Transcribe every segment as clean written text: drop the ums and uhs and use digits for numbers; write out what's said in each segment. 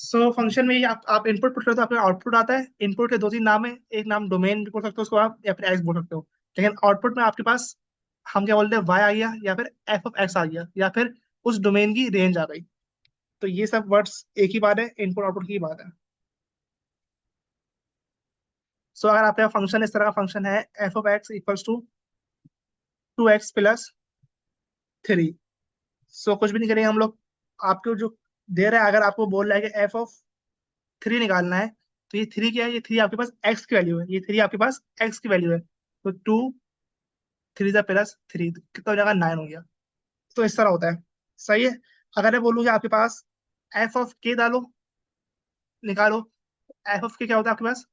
So function में आप input put करते हो, आपका आउटपुट आता है। इनपुट के दो तीन नाम है, एक नाम डोमेन बोल सकते हो उसको आप, या फिर एक्स बोल सकते हो। लेकिन आउटपुट में आपके पास हम क्या बोलते हैं, वाई आ गया या फिर एफ ऑफ एक्स आ गया या फिर उस डोमेन की रेंज आ गई। तो ये सब वर्ड्स एक ही बात है, इनपुट आउटपुट की बात है। सो अगर आपका फंक्शन इस तरह का फंक्शन है, F of X equals to 2x+3। So कुछ भी नहीं करेंगे हम लोग। आपको जो दे रहा है, अगर आपको बोल रहा है कि एफ ऑफ 3 निकालना है, तो ये 3 क्या है, ये 3 आपके पास एक्स की वैल्यू है, ये 3 आपके पास एक्स की वैल्यू है। तो 2 3 + 3 कितना हो जाएगा, 9 हो गया। तो इस तरह होता है। सही है। अगर मैं बोलूँ कि आपके पास एफ ऑफ के डालो, निकालो, एफ ऑफ के क्या होता है आपके पास,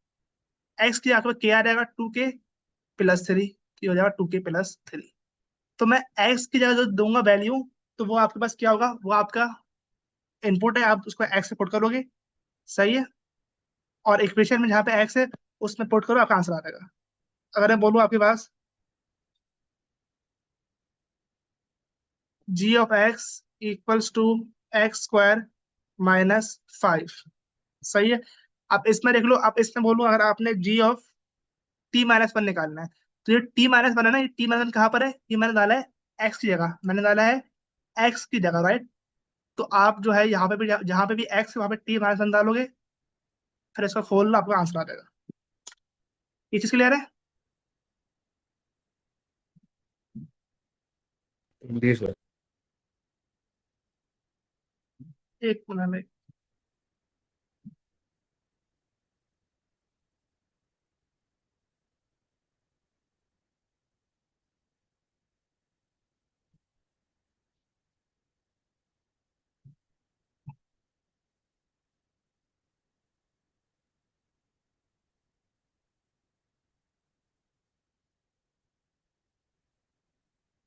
एक्स की आपके पास के आ जाएगा 2k+3, ये हो जाएगा 2k+3। तो मैं एक्स की जगह जो दूंगा वैल्यू, तो वो आपके पास क्या होगा, वो आपका इनपुट है, आप उसको एक्स से पुट करोगे। सही है। और इक्वेशन में जहाँ पे एक्स है, उसमें पुट करो, आपका आंसर आ जाएगा। अगर मैं बोलूँ आपके पास g(x) = x² - 5। सही है। आप इसमें देख लो, आप इसमें बोलो, अगर आपने g(t - 1) निकालना है, तो ये t-1 है ना, ये t-1 कहाँ पर है, ये मैंने डाला है x की जगह, मैंने डाला है x की जगह, राइट। तो आप जो है यहाँ पे भी, जहाँ पे भी x है वहाँ पे t-1 डालोगे, फिर इसको खोल लो, आपका आंसर आ जाएगा। ये चीज क्लियर है। जी सर। एक मिनट में।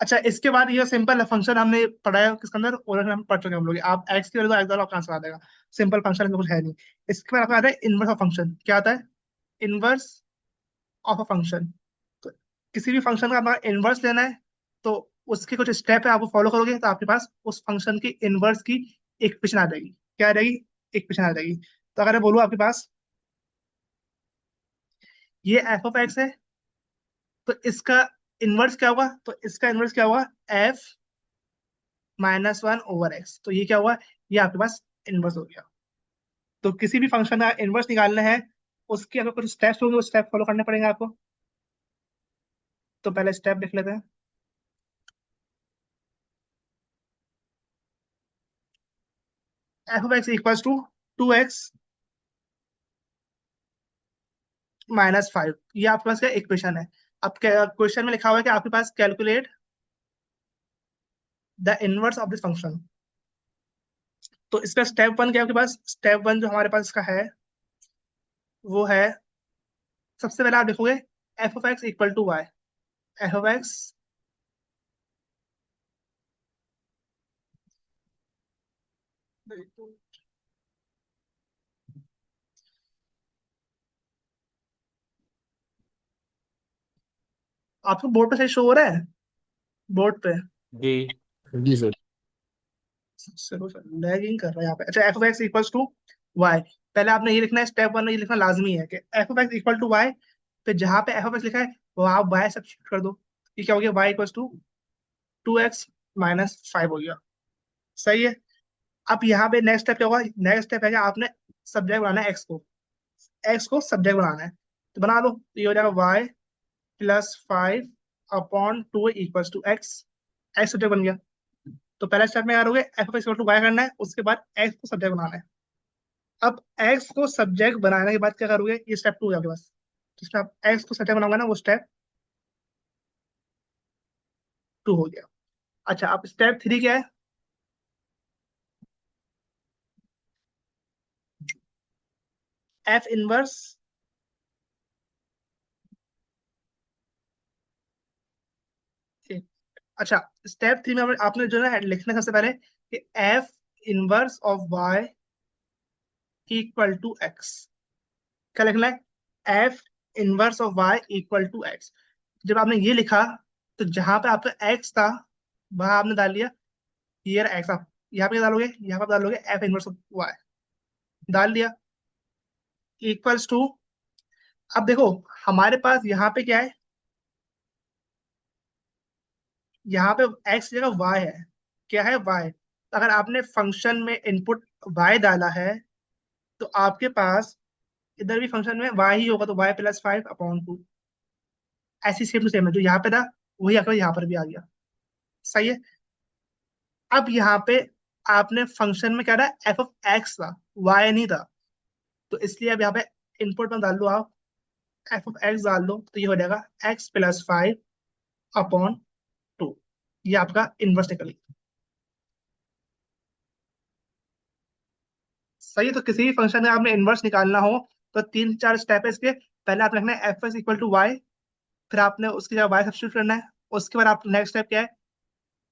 अच्छा, इसके बाद ये सिंपल फंक्शन हमने पढ़ा है किसके अंदर, ओरिजिन हम पढ़ चुके हैं हम लोग। आप एक्स की वैल्यू एक्स डालो, आपका आंसर आ जाएगा। सिंपल फंक्शन में कुछ है नहीं। इसके बाद आपका आता है इनवर्स ऑफ फंक्शन। क्या आता है, इनवर्स ऑफ अ फंक्शन। तो किसी भी फंक्शन का आपका इनवर्स लेना है, तो उसके कुछ स्टेप है, आप फॉलो करोगे तो आपके पास उस फंक्शन की इनवर्स की इक्वेशन आ जाएगी। क्या आ जाएगी, इक्वेशन आ जाएगी। तो अगर मैं बोलूँ आपके पास ये एफ ऑफ एक्स है, तो इसका इनवर्स क्या होगा, तो इसका इनवर्स क्या होगा, f-1/x। तो ये क्या हुआ, ये आपके पास इनवर्स हो गया। तो किसी भी फंक्शन का इनवर्स निकालना है, उसके अगर कुछ स्टेप्स होंगे, वो स्टेप फॉलो करने पड़ेंगे आपको। तो पहले स्टेप देख लेते हैं। f(x) = 2x - 5। ये आपके पास क्या इक्वेशन है। अब क्वेश्चन में लिखा हुआ है कि आपके पास calculate the inverse of this function. तो इसका स्टेप 1 क्या है आपके पास, स्टेप 1 जो हमारे पास इसका है, वो है, सबसे पहले आप लिखोगे f(x) = y। f(x) आपको बोर्ड पे सही शो हो रहा है, बोर्ड पे। जी। जी सर। चलो सर, लैगिंग कर रहा है यहाँ पे। अच्छा, f(x) = y। पहले आपने ये लिखना है, स्टेप 1 में ये लिखना लाजमी है कि f(x) = y। फिर जहाँ पे f(x) लिखा है, वो आप y सब्स्टिट्यूट कर दो। ये क्या हो गया, y = 2x - 5 हो गया। सही है। अब यहाँ पे नेक्स्ट स्टेप क्या होगा, नेक्स्ट स्टेप है कि आपने सब्जेक्ट बनाना है, एक्स को सब्जेक्ट बनाना है। तो बना लो, तो ये हो जाएगा y + 5/2 = x। एक्स सब्जेक्ट बन गया। तो पहला स्टेप में यार हो गया, f(x) = y करना है, उसके बाद एक्स को सब्जेक्ट बनाना है। अब एक्स को सब्जेक्ट बनाने के बाद क्या करोगे, ये स्टेप 2 है आपके पास। जिसमें आप एक्स को सब्जेक्ट बनाओगे ना, वो स्टेप 2 हो गया। अच्छा, अब स्टेप 3 क्या है, f इनवर्स। अच्छा, स्टेप 3 में आपने जो है लिखना है सबसे पहले कि f (1/y) = x। क्या लिखना है, f (1/y) = x। जब आपने ये लिखा, तो जहां पे आपका x था, वहां आपने डाल लिया, ये एक्स। आप यहाँ पे क्या डालोगे, यहाँ पे आप डालोगे f(1/y). डाल दिया इक्वल्स टू। अब देखो हमारे पास यहाँ पे क्या है, यहाँ पे x की जगह y है। क्या है y? अगर आपने फंक्शन में इनपुट y डाला है तो आपके पास इधर भी फंक्शन में y ही होगा, तो y+5/2। ऐसी सेम टू सेम है, जो यहाँ पे था वही आकर यहाँ पर भी आ गया। सही है। अब यहाँ पे आपने फंक्शन में क्या था, f(x) था, y नहीं था। तो इसलिए अब यहाँ पे इनपुट में डाल दो आप, f(x) डाल दो तो ये हो जाएगा x+5/2। ये आपका इनवर्स निकल गया। सही है। तो किसी भी फंक्शन का आपने इनवर्स निकालना हो तो तीन चार स्टेप है इसके। पहले आपने रखना है f(x)=y, फिर आपने उसकी जगह y सब्स्टिट्यूट करना है। उसके बाद आप नेक्स्ट स्टेप क्या है,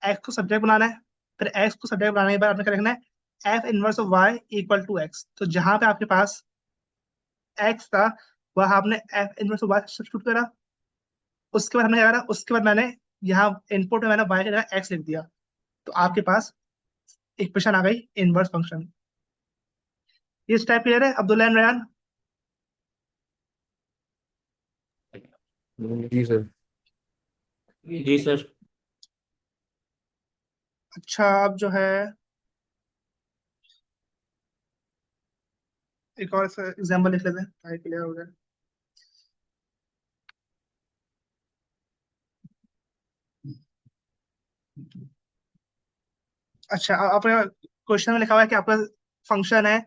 x को सब्जेक्ट बनाना है। फिर x को सब्जेक्ट बनाने के बाद आपने क्या लिखना है, f−(y)=x। तो जहां पे आपके पास x था वह आपने f−(y) सब्स्टिट्यूट करा। उसके बाद हमने क्या करा, उसके बाद मैंने यहाँ इनपुट में मैंने y की जगह x लिख दिया। तो आपके पास इक्वेशन आ गई इनवर्स फंक्शन। ये स्टेप क्लियर है अब्दुल्ला एंड रयान? जी सर। जी सर। अच्छा अब जो है एक और एग्जाम्पल लिख लेते हैं ताकि क्लियर हो जाए। अच्छा आपने क्वेश्चन में लिखा हुआ है कि आपका फंक्शन है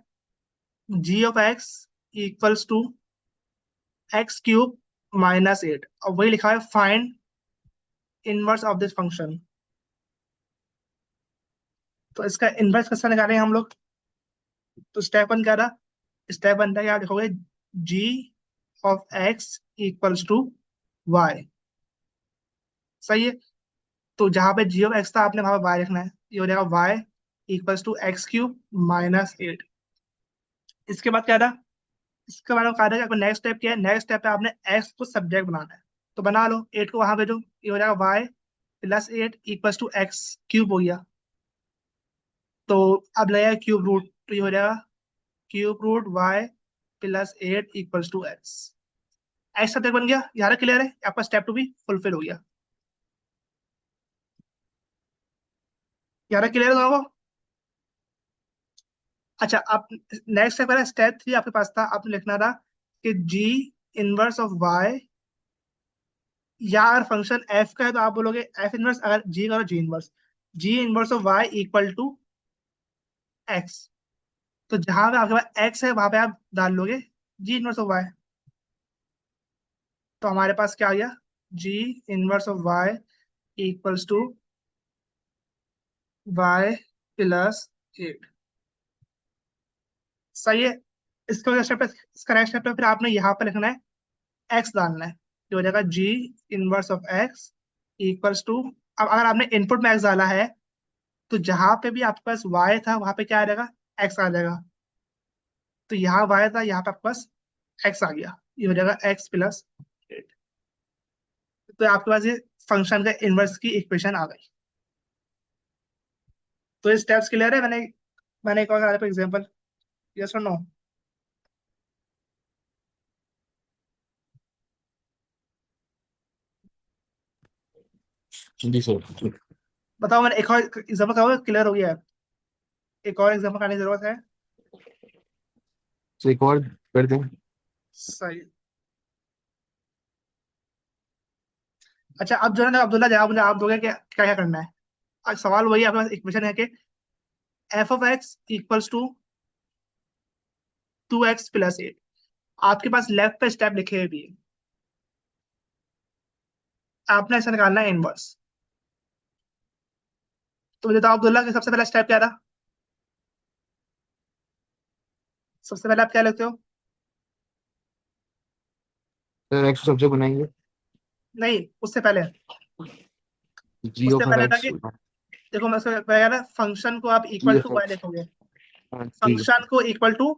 g(x)=x³ और वही लिखा है find inverse of this function. तो इसका इनवर्स कैसे निकालेंगे हम लोग? तो स्टेप वन क्या था, स्टेप वन था, क्या लिखोगे, g(x)=y। सही है। तो जहां पे g(x) था आपने वहां पे y लिखना है। ये हो जाएगा y=x³ - 8। इसके बाद क्या था, इसके बाद में कहा था कि आपका नेक्स्ट स्टेप क्या है, नेक्स्ट स्टेप पे आपने x को सब्जेक्ट बनाना है। तो बना लो, 8 को वहां भेजो, ये हो जाएगा y+8=x³ हो गया। तो अब लगेगा क्यूब रूट, तो ये हो जाएगा cube root y+8=x। X subject बन गया। यहाँ क्लियर है, आपका स्टेप टू भी फुलफिल हो गया। यहाँ क्लियर है दोनों को? अच्छा अब नेक्स्ट स्टेप है, स्टेप थ्री आपके पास था, आपने लिखना था कि g−1 या अगर फंक्शन f का है तो आप बोलोगे f इनवर्स, अगर g करो g−1 y=x। तो जहां पे आपके पास x है वहां पे आप डाल लोगे g−1 तो हमारे पास क्या आ गया, g−1 y=y+8। सही है। इसका वजह स्टेप, इसका नेक्स्ट स्टेप पे फिर आपने यहाँ पे लिखना है x डालना है। तो हो जाएगा g−(x)=। अब अगर आपने इनपुट में x डाला है तो जहां पे भी आपके पास y था वहां पे क्या आ जाएगा, x आ जाएगा। तो यहाँ y था, यहाँ पे आपके पास x आ गया, ये हो जाएगा x+8। तो आपके पास ये फंक्शन का इनवर्स की इक्वेशन आ गई। तो ये स्टेप्स क्लियर है? मैंने मैंने एक और एग्जांपल, यस और नो? जी सर। बताओ, मैंने एक और एग्जांपल कहा, क्लियर हो गया है? एक और एग्जांपल करने की जरूरत है? तो एक और कर दें। सही। अच्छा अब जो है ना अब्दुल्ला, जवाब मुझे आप दोगे क्या क्या क्या करना है। आज सवाल वही, आपके पास इक्वेशन है कि f(x)=2x+8। आपके पास लेफ्ट पे स्टेप लिखे हुए भी है, आपने ऐसा निकालना है इनवर्स। तो मुझे बताओ अब्दुल्ला कि सबसे पहला स्टेप क्या था? सबसे पहले आप क्या लिखते हो? सर एक्स सब्जेक्ट बनाएंगे। नहीं, उससे पहले, जी उससे ऑफ पहले था एक्स। कि देखो मैं उससे पहले फंक्शन को आप g equal of to y x. लिखोगे। जी फंक्शन को इक्वल टू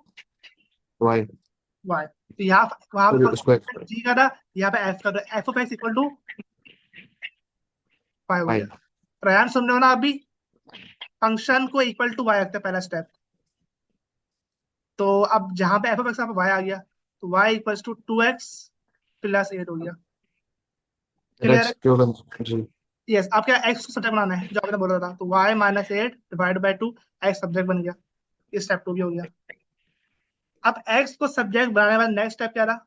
वाई। वाई। तो यहाँ वहां पे फिर उसको एक्स फंक्शन जी का था, यहाँ पे एफ का था, f(x)=5 हो वाई। गया। रयान सुन रहे हो ना आप भी? फंक्शन को इक्वल टू वाई रखते हैं पहला स्टेप। तो अब जहां पे एफ ऑफ एक्स वाई आ गया, तो Y equals to 2x plus 8 हो गया। क्लियर एक्स है? क्यों जी। यस, आप क्या एक्स को सब्जेक्ट बनाना है जो आपने बोला था, तो Y minus 8 divide by 2, X subject बन गया। ये स्टेप 2 भी हो गया। अब एक्स को सब्जेक्ट बनाने के बाद नेक्स्ट स्टेप क्या रहा?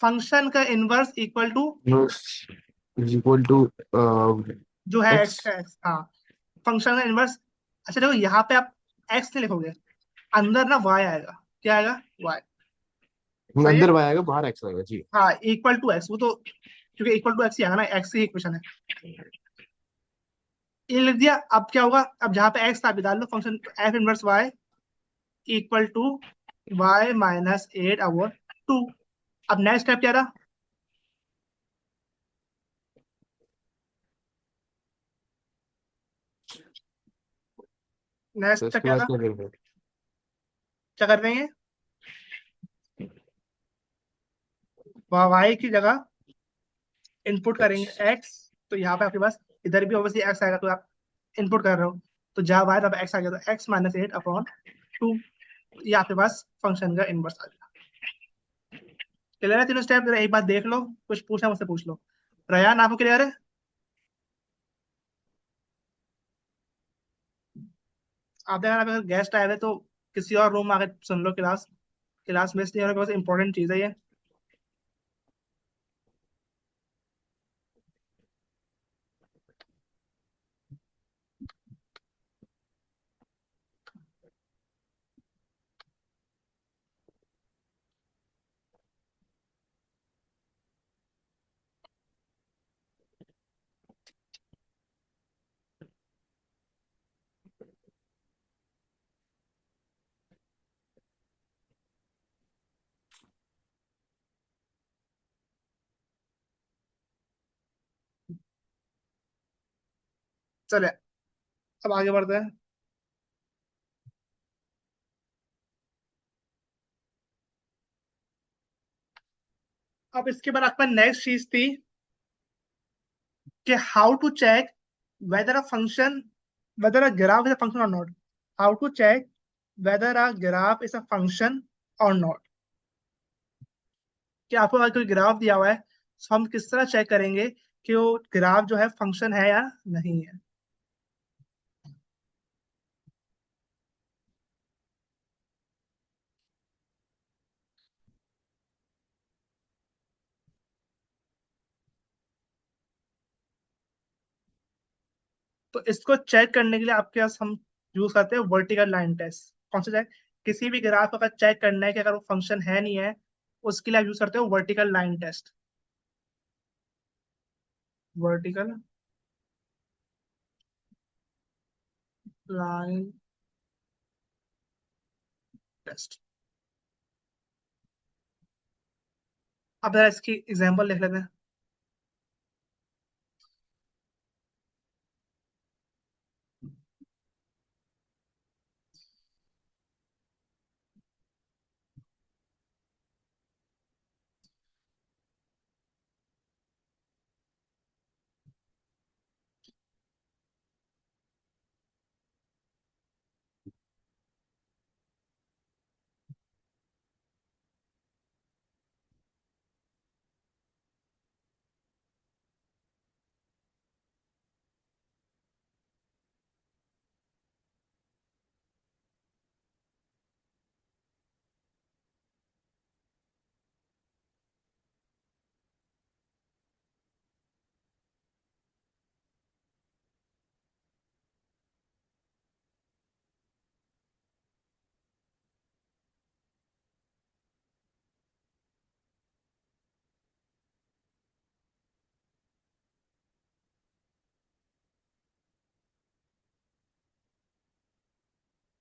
फंक्शन का inverse equal to is equal to जो है एक्स। एक्स का एक्स, हाँ, फंक्शन का इनवर्स। अच्छा देखो, यहाँ पे आप एक्स नहीं लिखोगे, अंदर ना वाई आएगा। क्या आएगा? वाई। सही है। अंदर y आएगा, बाहर x आएगा जी। हाँ, इक्वल टू एक्स, वो तो क्योंकि इक्वल टू एक्स ही आएगा ना, एक्स की इक्वेशन है। ये लिख दिया। अब क्या होगा? अब जहाँ पे एक्स था अभी डाल लो, function f inverse y equal to y minus 8/2। अब नेक्स्ट स्टेप क्या रहा? नेक्स्ट तो स्टेप इसके क्या बाद था? क्या करेंगे? क्या कर देंगे? वाई की जगह इनपुट करेंगे एक्स। एक्स। तो यहाँ पे आपके पास इधर भी ऑब्वियसली एक्स आएगा, तो आप इनपुट कर रहे हो, तो जहाँ वाई तब एक्स आ गया, तो x-8/2। ये आपके पास फंक्शन का इनवर्स आ गया। क्लियर है तीनों स्टेप? जरा एक बात देख लो, कुछ पूछना मुझसे पूछ लो। रयान, आपको क्लियर है? आप देखना, अगर गेस्ट आए हुए तो किसी और रूम में आके सुन लो क्लास। क्लास मिस नहीं होने के, बस इंपॉर्टेंट चीज है ये। चले, अब आगे बढ़ते हैं। अब इसके बाद आपका नेक्स्ट चीज थी कि how to check whether a function whether a graph is a function or not. How to check whether a graph is a function or not. कि आपको अगर कोई ग्राफ दिया हुआ है, तो हम किस तरह चेक करेंगे कि वो ग्राफ जो है फंक्शन है या नहीं है? तो इसको चेक करने के लिए आपके पास हम यूज करते हैं वर्टिकल लाइन टेस्ट। कौन सा चेक? किसी भी ग्राफ का चेक करना है कि अगर वो फंक्शन है नहीं है, उसके लिए आप यूज करते हो vertical line test. Vertical line test. अब जरा इसकी एग्जांपल लिख लेते हैं।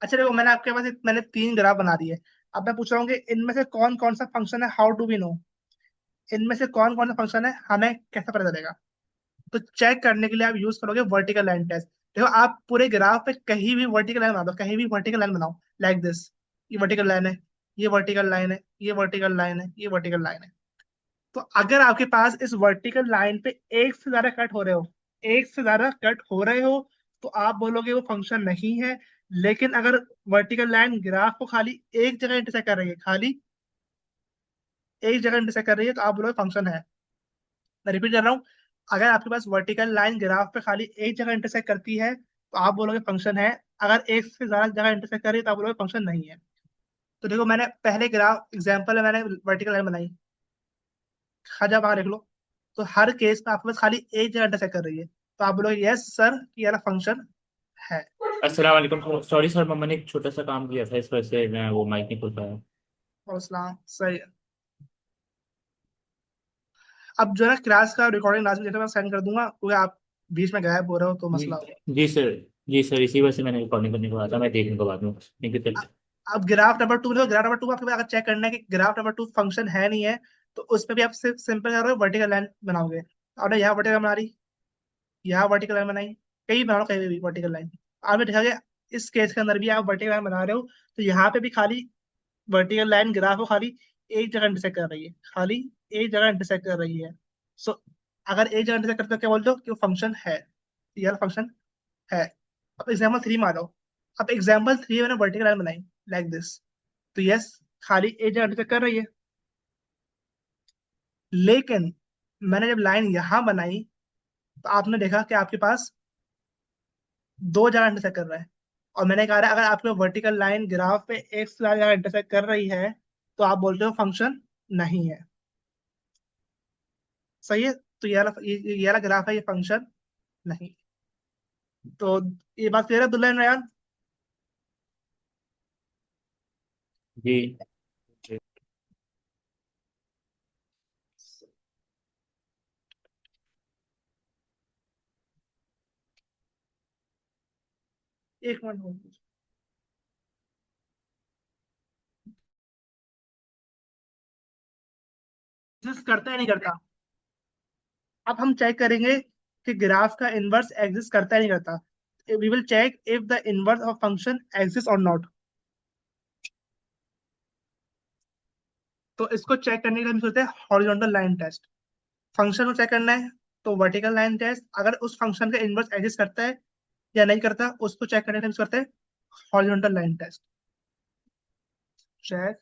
अच्छा देखो, मैंने आपके पास मैंने 3 ग्राफ बना दिए। अब मैं पूछ रहा हूँ कि इनमें से कौन कौन सा फंक्शन है, हाउ डू वी नो? इनमें से कौन कौन सा फंक्शन है हमें कैसे पता चलेगा? तो चेक करने के लिए आप यूज करोगे वर्टिकल लाइन टेस्ट। देखो, आप पूरे ग्राफ पे कहीं भी वर्टिकल लाइन बना दो, कहीं भी वर्टिकल लाइन बनाओ, लाइक दिस। ये वर्टिकल लाइन है, ये वर्टिकल लाइन है, ये वर्टिकल लाइन है, ये वर्टिकल लाइन है। तो अगर आपके पास इस वर्टिकल लाइन पे एक से ज्यादा कट हो रहे हो, एक से ज्यादा कट हो रहे हो, तो आप बोलोगे वो फंक्शन नहीं है। लेकिन अगर वर्टिकल लाइन ग्राफ को खाली एक जगह इंटरसेक्ट कर रही है, खाली एक जगह इंटरसेक्ट कर रही है, तो आप बोलोगे फंक्शन है। मैं रिपीट कर रहा हूँ, अगर आपके पास वर्टिकल लाइन ग्राफ पे खाली एक जगह इंटरसेक्ट करती है तो आप बोलोगे फंक्शन है। अगर एक से ज्यादा जगह इंटरसेक्ट कर रही है तो आप बोलोगे फंक्शन नहीं है। तो देखो, मैंने पहले ग्राफ एग्जाम्पल में मैंने वर्टिकल लाइन बनाई, खाजा वहां लिख लो। तो हर केस में आपके पास खाली एक जगह इंटरसेक्ट कर रही है, तो आप बोलोगे यस सर, ये वाला फंक्शन है। अस्सलाम वालेकुम। सॉरी सर, मम्मा ने एक छोटा सा काम किया था, इस वजह से मैं वो माइक नहीं खोल पाया। और इस्लाम सही है। अब जो है क्लास का रिकॉर्डिंग लास्ट में मैं सेंड कर दूंगा, क्योंकि आप बीच में गायब हो रहे हो तो जी मसला हो। जी सर। जी सर, इसी वजह से मैंने रिकॉर्डिंग करने को कहा था, मैं देख लूंगा बाद में। Thank you sir. अब ग्राफ नंबर 2 देखो, ग्राफ नंबर 2 आपके पास अगर चेक करना है कि ग्राफ नंबर 2 फंक्शन है नहीं है, तो उसमें भी आप सिर्फ सिंपल कर रहे हो, वर्टिकल लाइन बनाओगे। आपने यहाँ वर्टिकल बना रही, यहाँ वर्टिकल लाइन बनाई, कहीं बना लो, कहीं भी वर्टिकल लाइन। आपने देखा गया इस केस के अंदर भी आप वर्टिकल लाइन बना रहे हो, तो यहाँ पे भी खाली वर्टिकल लाइन ग्राफ को खाली एक जगह इंटरसेक्ट कर रही है, खाली एक जगह इंटरसेक्ट कर रही है। सो अगर एक जगह इंटरसेक्ट करते हो क्या बोलते हो कि वो फंक्शन है, यह फंक्शन है। अब एग्जाम्पल 3 में आ जाओ। अब एग्जाम्पल 3 मैंने वर्टिकल लाइन बनाई लाइक दिस, तो यस, खाली एक जगह इंटरसेक्ट कर रही है। लेकिन मैंने जब लाइन यहां बनाई तो आपने देखा कि आपके पास दो जगह इंटरसेक्ट कर रहा है। और मैंने कहा अगर आपके वर्टिकल लाइन ग्राफ पे एक से ज्यादा जगह इंटरसेक्ट कर रही है तो आप बोलते हो फंक्शन नहीं है। सही है। तो ये वाला ग्राफ है, ये फंक्शन नहीं। तो ये बात क्लियर है अब्दुल्ला एंड रयान? जी एक मिनट hold कीजिए। एग्जिस्ट करता है नहीं करता? अब हम चेक करेंगे कि ग्राफ का इनवर्स एग्जिस्ट करता है नहीं करता। We will check if the inverse of function exist और नॉट। तो इसको चेक करने के लिए हम सोचते हैं हॉरिजॉन्टल लाइन टेस्ट। फंक्शन को चेक करना है तो वर्टिकल लाइन टेस्ट, अगर उस फंक्शन का इनवर्स एग्जिस्ट करता है या नहीं करता, उसको चेक करने के लिए हम करते हैं हॉरिजॉन्टल लाइन टेस्ट। चेक।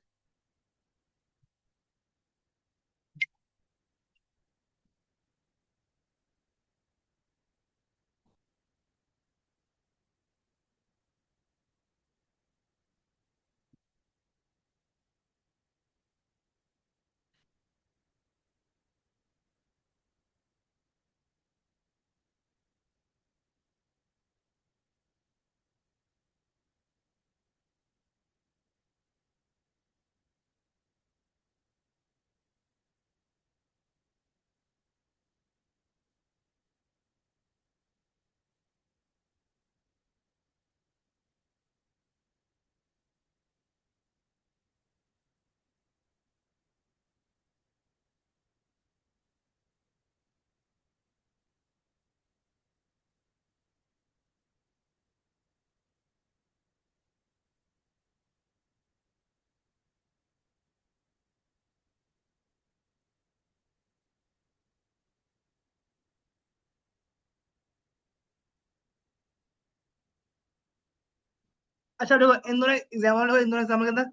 अच्छा देखो, इन दोनों एग्जाम्पल के अंदर,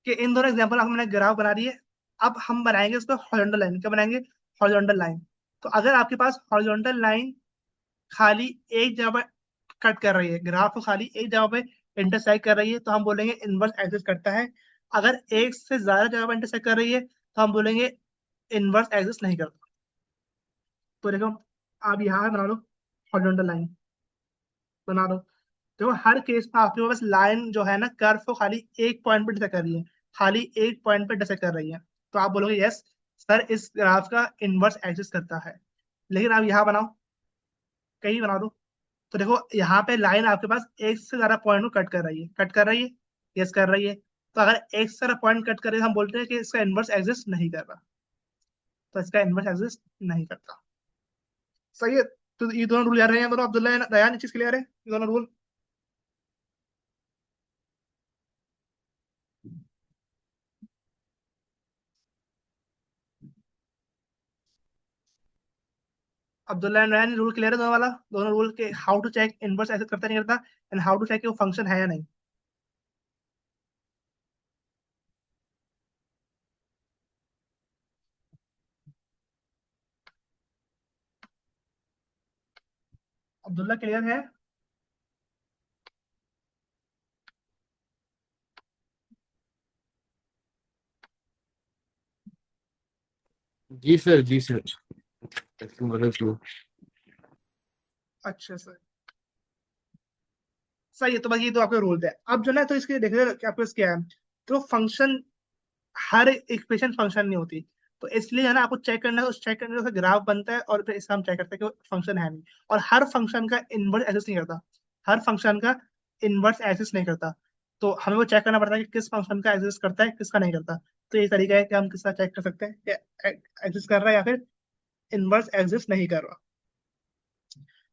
कि इन दोनों एग्जाम्पल हमने ग्राफ बना दिए। अब हम बनाएंगे उसको हॉरिजॉन्टल लाइन। क्या बनाएंगे? Horizontal line. तो अगर आपके पास हॉरिजॉन्टल लाइन खाली एक जगह पर कट कर रही है, ग्राफ को खाली एक जगह पे इंटरसेक्ट कर रही है, तो हम बोलेंगे इनवर्स एक्सिस करता है। अगर एक से ज्यादा जगह पर इंटरसेक्ट कर रही है तो हम बोलेंगे इनवर्स एक्सिस नहीं करता। तो देखो, आप यहाँ बना लो हॉरिजॉन्टल लाइन, बना लो। देखो हर केस में आपके पास लाइन जो है ना, कर्व को खाली एक पॉइंट पे डिसेक्ट कर रही है, खाली एक पॉइंट पे डिसेक्ट कर रही है। तो आप बोलोगे यस सर, इस ग्राफ का इनवर्स एक्सिस करता है। लेकिन आप यहाँ बनाओ, कहीं बना दो, तो देखो यहाँ पे लाइन आपके पास एक से ज्यादा पॉइंट को कट कर रही है, कट कर रही है, यस कर रही है। तो अगर एक से ज्यादा पॉइंट कट कर रही है, हम बोलते हैं कि इसका इनवर्स एग्जिस्ट नहीं कर रहा। तो इसका इनवर्स एग्जिस्ट नहीं करता। सही है। तो ये दोनों रूल याद रहे हैं दोनों, अब्दुल्ला दयान, चीज क्लियर है ये दोनों rule? Abdullah and Rayan, rule clear है दोनों वाला, दोनों रूल के how to check inverse exist करता नहीं करता, एंड हाउ टू चेक कि वो फंक्शन है या नहीं। अब्दुल्ला क्लियर है? जी सर, जी सर। मतलब क्यों? अच्छा सर, सही है। तो बस ये तो आपके रूल थे। अब जो ना, तो इसके देख रहे आपके पास क्या है, तो फंक्शन, हर इक्वेशन फंक्शन नहीं होती, तो इसलिए है ना, आपको चेक करना है, उस चेक करने का ग्राफ बनता है, और फिर इसका हम चेक करते हैं कि फंक्शन है नहीं। और हर फंक्शन का इनवर्स एग्जिस्ट नहीं करता, हर फंक्शन का इनवर्स एग्जिस्ट नहीं करता। तो हमें वो चेक करना पड़ता है कि किस फंक्शन का एग्जिस्ट करता है, किसका नहीं करता। तो ये तरीका है कि हम किसका चेक कर सकते हैं कि एग्जिस्ट कर रहा है या फिर इनवर्स एग्जिस्ट नहीं कर रहा।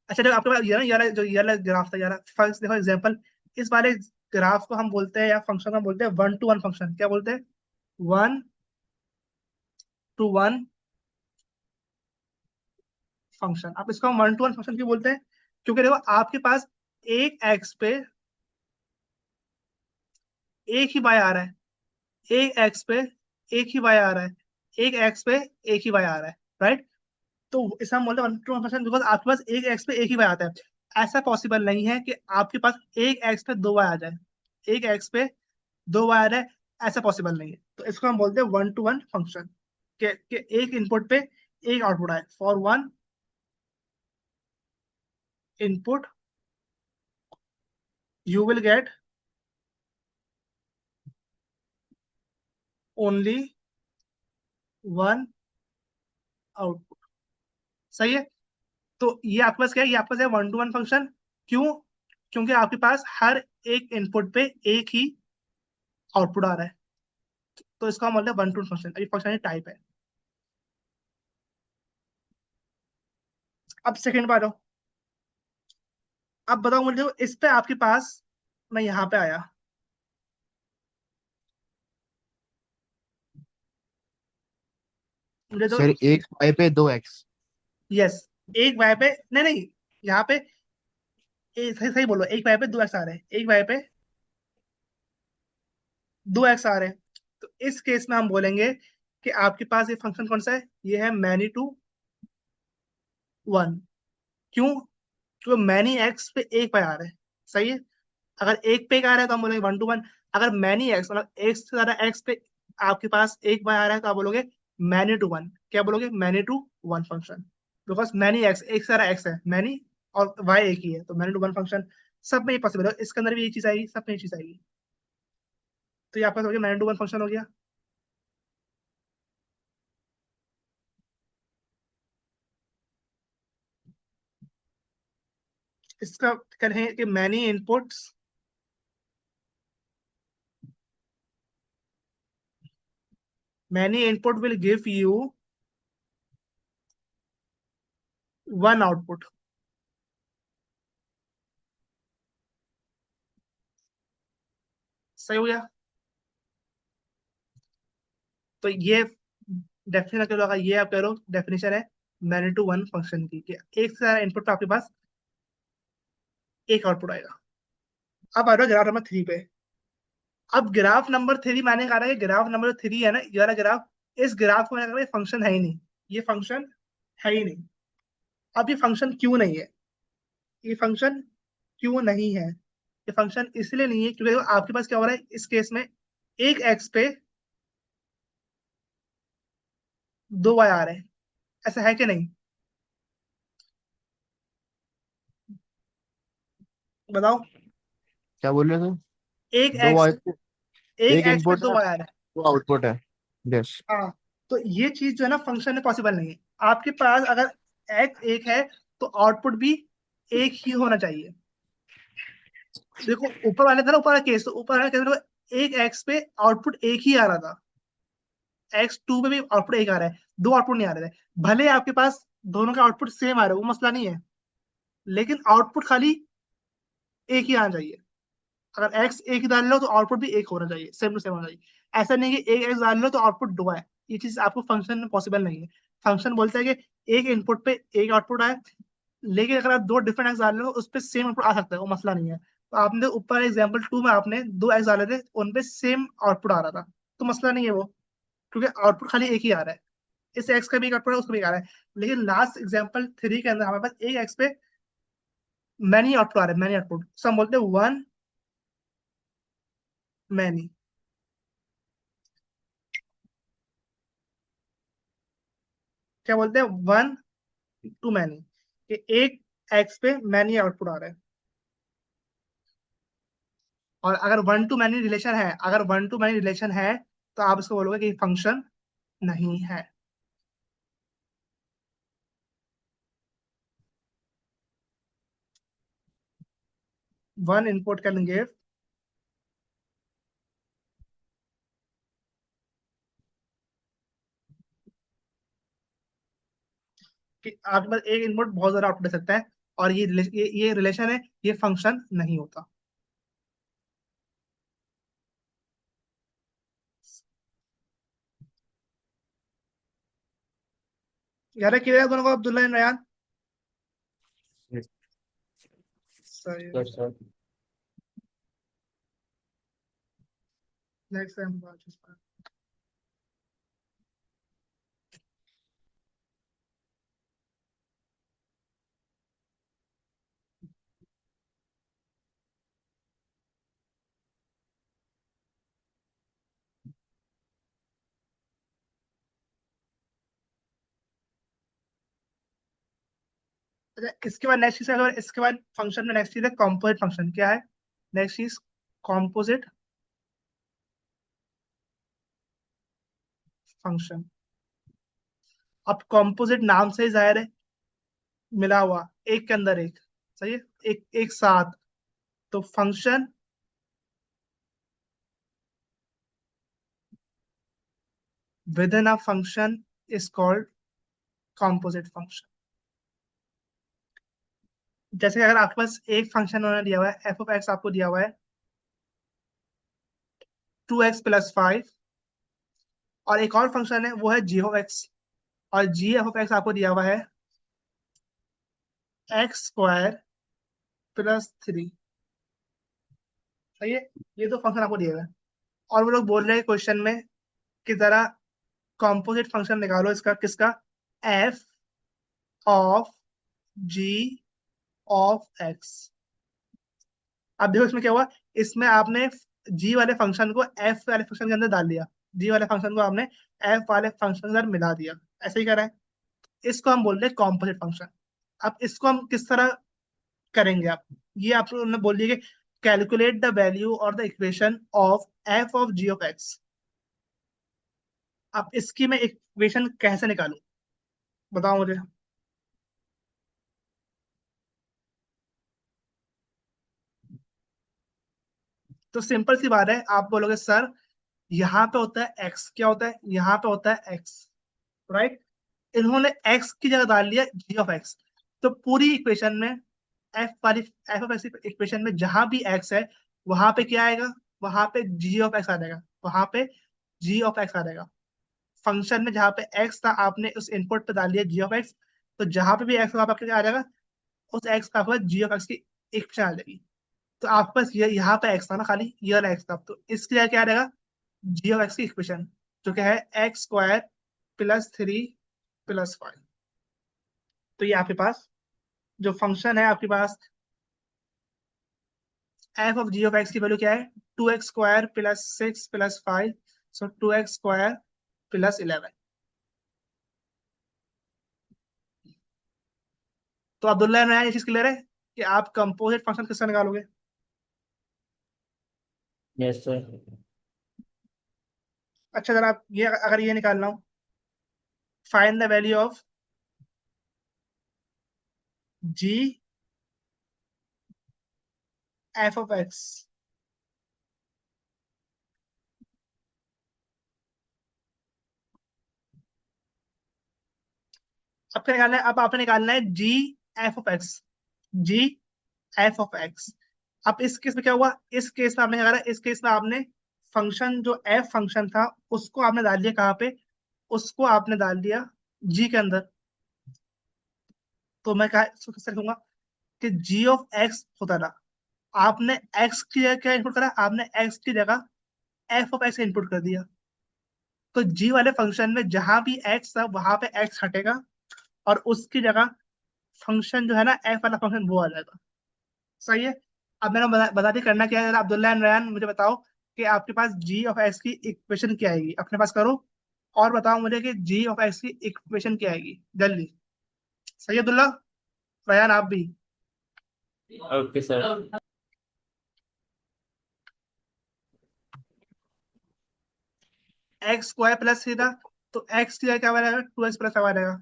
अच्छा, जब आपके पास ये ना, ये वाला जो ये वाला ग्राफ था, ये वाला फर्स्ट देखो एग्जांपल, इस वाले ग्राफ को हम बोलते हैं, या फंक्शन को हम बोलते हैं वन टू वन फंक्शन। क्या बोलते हैं? One two one function. आप इसको वन टू वन फंक्शन क्यों बोलते हैं? क्योंकि देखो, आपके पास एक एक्स पे एक ही वाई आ रहा है, एक एक्स पे एक ही वाई आ रहा है, एक एक्स पे एक ही वाई आ रहा है, राइट? तो इसे हम बोलते हैं one two one function, because आपके पास एक एक्स पे एक ही वाई आता है। ऐसा पॉसिबल नहीं है कि आपके पास एक एक्स पे दो वाई आ जाए, एक एक्स पे दो वाई आ जाए, ऐसा पॉसिबल नहीं है। तो इसको हम बोलते हैं वन टू वन फंक्शन, के एक इनपुट पे एक आउटपुट आए। For one input you will get only one output. सही है? तो ये आपके पास क्या है, ये आपके पास है वन टू वन फंक्शन। क्यों? क्योंकि आपके पास हर एक इनपुट पे एक ही आउटपुट आ रहा है। तो इसका मतलब वन टू वन फंक्शन, अभी फंक्शन टाइप है। अब सेकंड बार आओ। अब बताओ मुझे, इस पे आपके पास, मैं यहाँ पे आया, मुझे तो, सर एक वाई पे दो एक्स। यस, एक वाई पे, नहीं नहीं, यहाँ पे सही सही बोलो, एक वाई पे दो एक्स आ रहे हैं, एक वाई पे दो एक्स आ रहे हैं। तो इस केस में हम बोलेंगे कि आपके पास ये फंक्शन कौन सा है, ये है मैनी टू वन। क्यों? क्योंकि मैनी एक्स पे एक वाई आ रहा है। सही है? अगर एक पे एक आ रहा है तो हम बोलेंगे वन टू वन। अगर मैनी एक्स, मतलब एक से ज्यादा एक्स पे आपके पास एक वाई आ रहा है, तो आप बोलोगे मैनी टू वन। क्या बोलोगे? Many to one function. Because many X, एक से ज्यादा एक्स है मैनी, और वाई एक ही है, तो मैनी टू वन फंक्शन। सब में ये पॉसिबल है, इसके अंदर भी ये चीज आएगी, सब में ये चीज आएगी। तो ये आपका हो गया मैनी टू वन फंक्शन हो गया। इसका करें कि many inputs will give you one output। सही हो गया? तो ये डेफिनेशन क्या होगा, ये आप कह लो डेफिनेशन है मैनी टू वन फंक्शन की, कि एक से ज्यादा इनपुट पे आपके पास एक आउटपुट आएगा। अब आ रहा ग्राफ नंबर थ्री पे। अब ग्राफ नंबर थ्री मैंने कहा था कि ग्राफ नंबर थ्री है ना, ये वाला ग्राफ, इस ग्राफ को मैंने कहा फंक्शन है ही नहीं, ये फंक्शन है ही नहीं। अब ये फंक्शन क्यों नहीं है? ये फंक्शन क्यों नहीं है? ये फंक्शन इसलिए नहीं है क्योंकि आपके पास क्या हो रहा है इस केस में, एक एक्स पे दो वाई आ रहे हैं। ऐसा है कि नहीं? बताओ। क्या बोल रहे थे? एक दो एक्स वाई पे, पे एक एक एक्स पे इनपुट दो है, वाई आ रहा है। दो आउटपुट है। यस। हाँ, तो ये चीज जो है ना, फंक्शन में पॉसिबल नहीं है। आपके पास अगर एक्स एक है, तो आउटपुट भी एक ही होना चाहिए। देखो ऊपर वाले था ना, ऊपर वाला केस, तो ऊपर वाले केस में एक एक्स पे आउटपुट एक ही आ रहा था, एक्स टू पे भी आउटपुट एक आ रहा है, दो आउटपुट नहीं आ रहे थे। भले आपके पास दोनों का आउटपुट सेम आ रहा है, वो मसला नहीं है, लेकिन आउटपुट खाली एक ही आना चाहिए। अगर एक्स एक ही डाल लो तो आउटपुट भी एक होना चाहिए, सेम टू सेम होना चाहिए। ऐसा नहीं कि एक एक्स डाल लो तो आउटपुट दो है, ये चीज आपको फंक्शन में पॉसिबल नहीं है। फंक्शन बोलता है कि एक इनपुट पे एक आउटपुट आए, लेकिन अगर आप दो डिफरेंट एक्स डाल रहे हो उस पे सेम आउटपुट आ सकता है, वो मसला नहीं है। तो आपने ऊपर एग्जाम्पल 2 में आपने दो एक्स डाले थे, उन पे सेम आउटपुट आ रहा था, तो मसला नहीं है वो, क्योंकि आउटपुट खाली एक ही आ रहा है। इस एक्स का भी एक आउटपुट है, उसका भी एक आ रहा है। लेकिन लास्ट एग्जाम्पल 3 के अंदर हमारे पास एक एक्स पे मैनी आउटपुट आ रहे हैं, मैनी आउटपुट, सो हम बोलते हैं वन मैनी। क्या बोलते हैं? वन टू मैनी, कि एक एक्स पे मैनी आउटपुट आ रहा है। और अगर वन टू मैनी रिलेशन है, अगर वन टू मैनी रिलेशन है, तो आप इसको बोलोगे कि फंक्शन नहीं है। वन इनपुट कैन गिव कि आपके पास एक इनपुट बहुत ज्यादा आउटपुट दे सकता है, और ये रिलेशन है, ये फंक्शन नहीं होता। यार क्लियर है दोनों को, अब्दुल्ला एंड रयान? Yes, सही। yes, sir. नेक्स्ट टाइम अच्छा, इसके बाद नेक्स्ट चीज, अगर इसके बाद फंक्शन में नेक्स्ट चीज है कॉम्पोजिट फंक्शन। क्या है नेक्स्ट चीज? Composite function. अब कॉम्पोजिट नाम से ही जाहिर है, मिला हुआ, एक के अंदर एक, सही है, एक एक साथ। तो function with in a function is called composite function. जैसे कि अगर आपके पास एक फंक्शन उन्होंने दिया हुआ है, एफ ऑफ एक्स आपको दिया हुआ है 2x+5, और एक और फंक्शन है वो है जी ऑफ एक्स, और जी एफ ऑफ एक्स आपको दिया हुआ है x² + 3। सही है, ये दो फंक्शन आपको दिए हुए हैं, और वो लोग बोल रहे हैं क्वेश्चन में कि जरा कॉम्पोजिट फंक्शन निकालो इसका, किसका? F of ji of x. अब देखो इसमें क्या हुआ, इसमें आपने जी वाले फंक्शन को एफ वाले फंक्शन के अंदर डाल दिया, जी वाले फंक्शन को आपने एफ वाले फंक्शन के अंदर मिला दिया, ऐसे ही करा है। इसको हम बोल रहे हैं कॉम्पोजिट फंक्शन। अब इसको हम किस तरह करेंगे? आप ये आप लोगों ने बोल दिया कि कैलकुलेट द वैल्यू और the equation of F of ji of x. अब इसकी मैं इक्वेशन कैसे निकालूं, बताओ मुझे। तो सिंपल सी बात है, आप बोलोगे सर यहाँ पे होता है एक्स, क्या होता है यहाँ पे होता है एक्स, राइट? इन्होंने एक्स की जगह डाल लिया जी ऑफ एक्स। तो पूरी इक्वेशन में एफ वाली, एफ ऑफ एक्स इक्वेशन में जहां भी एक्स है, वहां पे क्या आएगा? वहां पे जी ऑफ एक्स आ जाएगा, वहां पे जी ऑफ एक्स आ जाएगा। फंक्शन में जहां पे एक्स था, आपने उस इनपुट पे डाल दिया जी ऑफ एक्स, तो जहां पे भी एक्स वहां पे क्या आ जाएगा? उस एक्स का आपके पास जी ऑफ एक्स की इक्वेशन आ जाएगी। तो आपके पास ये यहाँ पे एक्स था ना, खाली ये वाला एक्स था, तो इसकी जगह क्या आ जाएगा? जी ऑफ एक्स की इक्वेशन, जो क्या है x² + 3 + 5। तो ये आपके पास जो फंक्शन है, आपके पास f of ji of x की वैल्यू क्या है? 2x² + 6 + 5, सो 2x² + 11। तो अब्दुल्ला ने ये चीज क्लियर है कि आप कंपोजिट फंक्शन किससे निकालोगे? Yes, sir. अच्छा, अगर आप ये, अगर ये निकालना हो, find the value of g f of x. अब क्या निकालना है? अब आपने निकालना है g f of x, g f of x. अब इस केस में क्या हुआ? इस केस में आपने क्या करा? इस केस में आपने फंक्शन जो एफ फंक्शन था, उसको आपने डाल दिया कहाँ पे? उसको आपने डाल दिया जी के अंदर। तो मैं क्या कैसे लिखूंगा कि जी ऑफ एक्स होता ना, आपने एक्स की जगह क्या इनपुट करा, आपने एक्स की जगह एफ ऑफ एक्स इनपुट कर दिया। तो जी वाले फंक्शन में जहां भी एक्स था वहां पे एक्स हटेगा, और उसकी जगह फंक्शन जो है ना एफ वाला फंक्शन वो आ जाएगा। सही है। अब मैंने बता दी करना क्या है। अब्दुल्ला एंड रयान मुझे बताओ कि आपके पास जी ऑफ एक्स की इक्वेशन क्या आएगी अपने पास, करो और बताओ मुझे कि जी ऑफ एक्स की इक्वेशन क्या आएगी जल्दी। सही है अब्दुल्ला, रयान आप भी। Okay sir. X square plus three था, तो एक्स की जगह क्या बनेगा, टू एक्स प्लस फाइव आ जाएगा।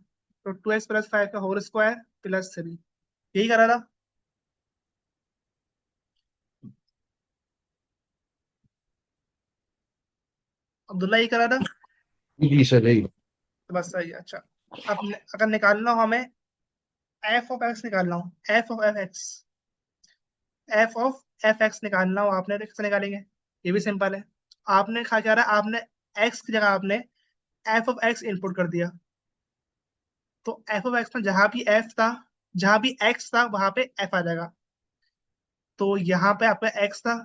तो टू एक्स प्लस फाइव का होल स्क्वायर प्लस थ्री, यही करा था अब्दुल्ला, यही करा था। जी सर यही। तो बस सही है। अच्छा, अब अगर निकालना हो हमें एफ ऑफ एक्स निकालना हो, F of F x, F of F x निकालना हो आपने तो कैसे निकालेंगे, ये भी सिंपल है। आपने क्या रहा, आपने एक्स की जगह आपने एफ ऑफ एक्स इनपुट कर दिया। तो एफ ऑफ एक्स में जहां भी एफ था, जहां भी एक्स था वहां पे एफ आ जाएगा। तो यहाँ पे आपका एक्स था,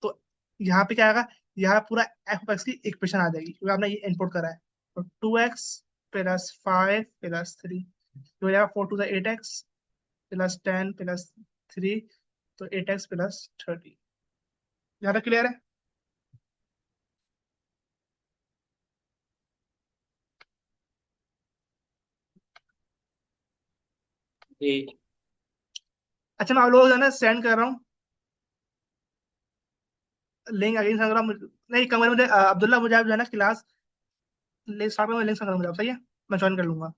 तो यहाँ पे क्या आएगा, यहाँ पूरा एफ ऑफ एक्स की इक्वेशन आ जाएगी क्योंकि आपने ये इनपुट करा है। तो two X plus five plus three, तो हो जाएगा four two eight X plus ten plus three, तो एट एक्स प्लस थर्टी। यहाँ तक क्लियर है। जी। अच्छा मैं आप लोगों को जो है ना सेंड कर रहा हूँ लिंक, अगेन सेंड कर रहा हूँ नहीं कमरे मुझे अब्दुल्ला मुझे आप जो है ना क्लास स्टार्ट में लिंक सेंड कर रहा हूँ मुझे आप, सही है, मैं ज्वाइन कर लूंगा।